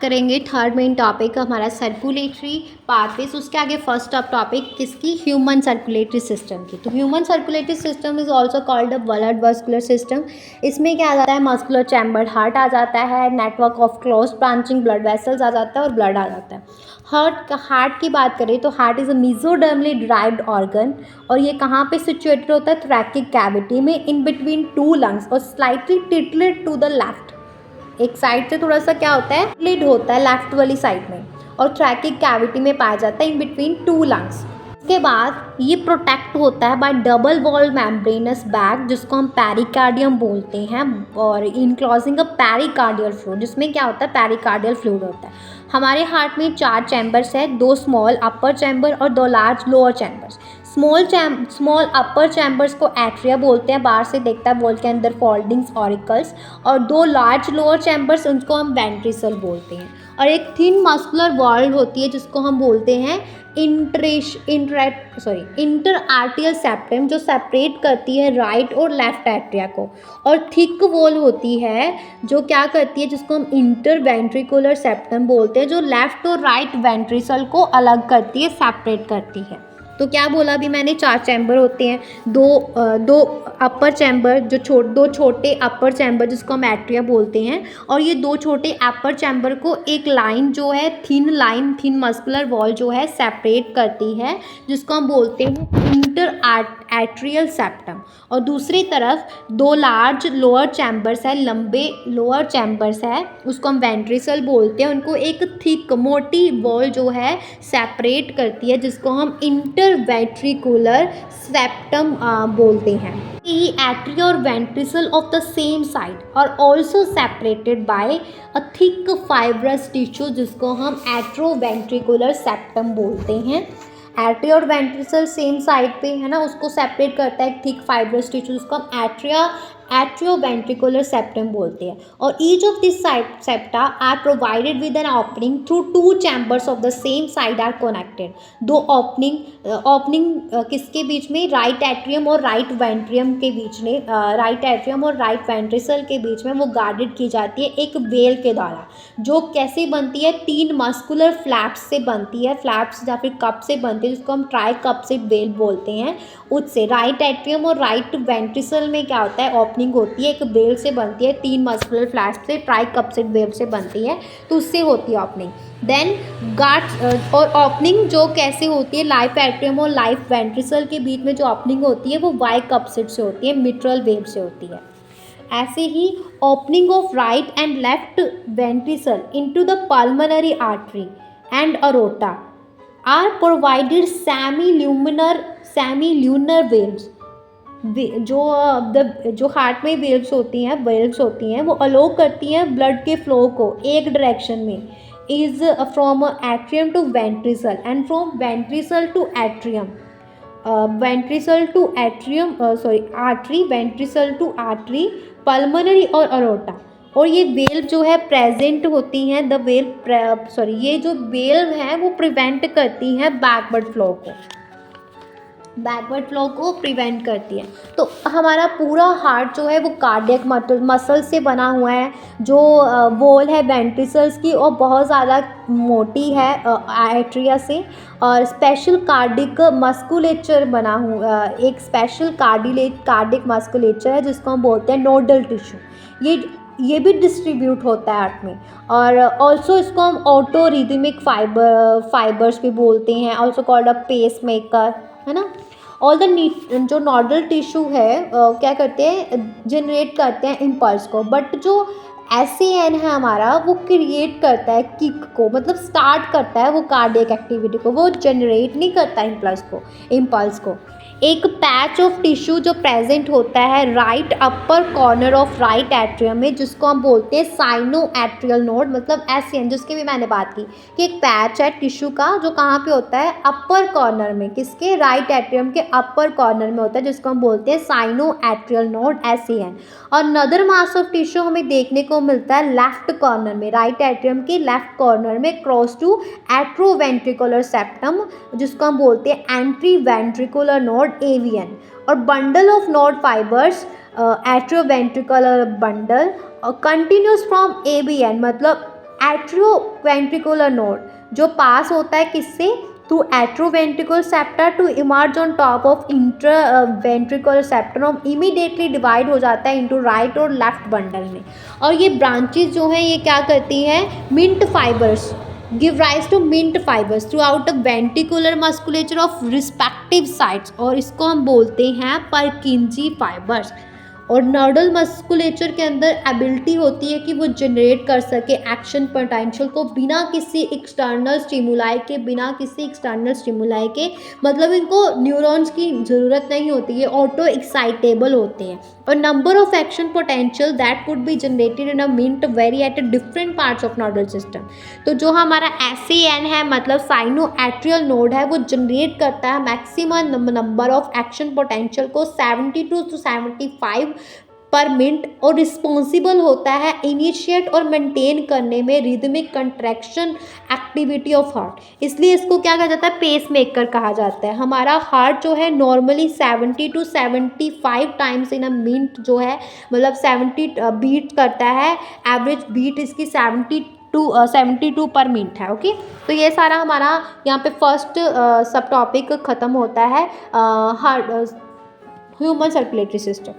करेंगे third main topic हमारा circulatory pathways. उसके आगे फर्स्ट अब टॉपिक किसकी, ह्यूमन सर्कुलेटरी सिस्टम की। तो human circulatory system is also called a blood vascular system. इसमें क्या आ जाता है, मस्कुलर चैम्बर हार्ट आ जाता है, network of close branching blood vessels आ जाता है और ब्लड आ जाता है। हार्ट की बात करें तो heart is a मेसोडर्मली derived organ और ये कहाँ पे सिचुएटेड होता है, थोरैकिक कैविटी में इन बिटवीन टू लंग्स और slightly tilted to the left. एक साइड से थोड़ा सा क्या होता है, लिड होता है लेफ्ट वाली साइड में और थ्रैकिक कैविटी में पाया जाता है इन बिटवीन टू लंग्स। उसके बाद ये प्रोटेक्ट होता है bye double wall membranes bag जिसको हम पेरिकार्डियम बोलते हैं और इनक्लोजिंग अ पेरिकार्डियल फ्लूइड, जिसमें क्या होता है, पेरिकार्डियल फ्लूइड होता है। हमारे हार्ट में 4 चैम्बर्स है, 2 स्मॉल अपर चैम्बर और 2 लार्ज लोअर चैम्बर्स। स्मॉल अपर चैम्बर्स को एट्रिया बोलते हैं, बाहर से देखता है वॉल के अंदर फोल्डिंग्स ऑरिकल्स, और 2 लार्ज लोअर चैम्बर्स उनको हम वेंट्रिकल बोलते हैं। और एक थिन मस्कुलर वॉल होती है जिसको हम बोलते हैं इंटर आर्टियल सेप्टम, जो सेपरेट करती है राइट और लेफ्ट एट्रिया को। और थिक वॉल होती है जो क्या करती है, जिसको हम इंटर वेंट्रिकुलर सेप्टम बोलते हैं, जो लेफ्ट और राइट वेंट्रिकल को अलग करती है, सेपरेट करती है। तो क्या बोला अभी मैंने, 4 चैम्बर होते हैं, दो अपर चैम्बर दो छोटे अपर चैम्बर जिसको हम एट्रिया बोलते हैं, और ये 2 छोटे अपर चैम्बर को एक लाइन जो है थिन मस्कुलर वॉल जो है सेपरेट करती है, जिसको हम बोलते हैं इंटर एट्रियल सेप्टम। और दूसरी तरफ 2 लार्ज लोअर चैम्बर्स है, लंबे लोअर चैम्बर्स है, उसको हम वेंट्रिकल बोलते हैं। उनको एक थिक मोटी वॉल जो है सेपरेट करती है, जिसको हम इंटरवेंट्रिकुलर सेप्टम बोलते हैं। ये एट्रिया और ventricle of the same side और also separated by a thick fibrous tissue, जिसको हम एट्रोवेंट्रिकुलर सेप्टम बोलते हैं। एट्रिया और वेंट्रिकल सेम साइड पे है ना, उसको सेपरेट करता है थिक फाइब्रस टिश्यू, जिसको हम एट्रियोवेंट्रिकुलर सेप्टम बोलते हैं। और each of this septa are provided with an opening through 2 chambers of the same side are connected. 2 opening किसके बीच में, राइट एट्रियम और राइट वेंट्रियम के बीच में, राइट एट्रियम और राइट वेंट्रिकल के बीच में वो गार्डेड की जाती है एक वेल के द्वारा, जो कैसे बनती है, 3 मस्कुलर फ्लैप्स से बनती है, फ्लैप्स या फिर कप से बनती है, जिसको हम ट्राई कप्सिड वेल बोलते हैं। उससे राइट एट्रियम और राइट वेंट्रिकल में क्या होता है, ओपनिंग होती है, एक वेल से बनती है, 3 मस्कुलर फ्लैप्स से ट्राई कप्सिड वेल से बनती है, तो उससे होती है ओपनिंग। देन गार्ड और ओपनिंग जो कैसे होती है, लाइफ एट्रियम और लाइफ वेंट्रिकल के बीच में जो ओपनिंग होती है वो वाई कप्सिड से होती है, मिट्रल वेव से होती है। ऐसे ही opening of right and left ventricle into the pulmonary artery and aorta are provided semi lunar valves. जो हार्ट में वेव्स होती हैं वो अलो करती हैं ब्लड के फ्लो को एक डायरेक्शन में, is from atrium to ventricle and from ventricle to atrium, artery, ventricle to artery, pulmonary और अरोटा। और ये वेल्व जो है प्रेजेंट होती हैं, ये जो वेल्व हैं वो प्रिवेंट करती हैं बैकवर्ड फ्लो को प्रिवेंट करती है। तो हमारा पूरा हार्ट जो है वो कार्डियक मसल से बना हुआ है, जो वॉल है वेंट्रिकल्स की और बहुत ज़्यादा मोटी है एट्रिया से, और स्पेशल कार्डिक मस्कुलेचर बना हुआ, एक स्पेशल कार्डिक मस्कुलेचर है जिसको हम बोलते हैं नोडल टिश्यू। ये भी डिस्ट्रीब्यूट होता है हार्ट में। और ऑल्सो इसको हम ऑटो रिदमिक फाइबर्स भी बोलते हैं, also called a pace maker, है ना। ऑल द जो नोडल टिश्यू है क्या करते हैं, जनरेट करते हैं इम्पल्स को, बट जो SAN है हमारा वो क्रिएट करता है किक को, मतलब स्टार्ट करता है वो कार्डियक एक्टिविटी को, वो जनरेट नहीं करता इम्पल्स को। एक पैच ऑफ टिश्यू जो प्रेजेंट होता है right upper corner of right atrium में, जिसको हम बोलते हैं साइनो एट्रियल नोड, मतलब SAN, जिसकी भी मैंने बात की कि एक पैच है टिश्यू का जो कहाँ पे होता है, अपर कॉर्नर में, किसके, राइट एट्रियम के अपर कॉर्नर में होता है, जिसको हम बोलते हैं साइनो एट्रियल नोड SAN। और नदर मास ऑफ टिश्यू हमें देखने को मिलता है लेफ्ट कॉर्नर में, राइट एट्रियम के लेफ्ट कॉर्नर में, क्रॉस टू एट्रोवेंट्रिकुलर सेप्टम, जिसको हम बोलते हैं एंट्री वेंट्रिकुलर नोड AVN। और bundle of node fibres atrioventricular bundle continues from ABN, मतलब एट्रियोवेंट्रिकुलर नोड जो पास होता है किससे, to atrioventricular septa to emerge on top of intraventricular septum और इमीडिएटली डिवाइड हो जाता है इनटू राइट और लेफ्ट बंडल में। और ये ब्रांचेस जो हैं ये क्या करती हैं, minute fibres give rise to minute fibres throughout the ventricular musculature of respective sides, और इसको हम बोलते हैं परकिंजी फाइबर्स। और नोडल मस्कुलेचर के अंदर एबिलिटी होती है कि वो जनरेट कर सके एक्शन पोटेंशियल को बिना किसी एक्सटर्नल स्टिमुलाई के, मतलब इनको न्यूरॉन्स की ज़रूरत नहीं होती है, ऑटो एक्साइटेबल होते हैं। और number of action potential that could be generated in a minute vary at different parts of nodal system. तो जो हमारा SAN है मतलब साइनो एट्रियल नोड है, वो जनरेट करता है maximum number of action potential को 72 to 75 पर मिनट, और रिस्पॉन्सिबल होता है इनिशिएट और मेंटेन करने में rhythmic contraction activity of heart. इसलिए इसको क्या कहा जाता है, पेस मेकर कहा जाता है। हमारा हार्ट जो है normally 70 to 75 times in a minute जो है, मतलब 70 बीट करता है, एवरेज बीट इसकी 72 पर मिनट है। ओके, तो ये सारा हमारा यहाँ पे फर्स्ट सब टॉपिक ख़त्म होता है हार्ट ह्यूमन सर्कुलेटरी सिस्टम।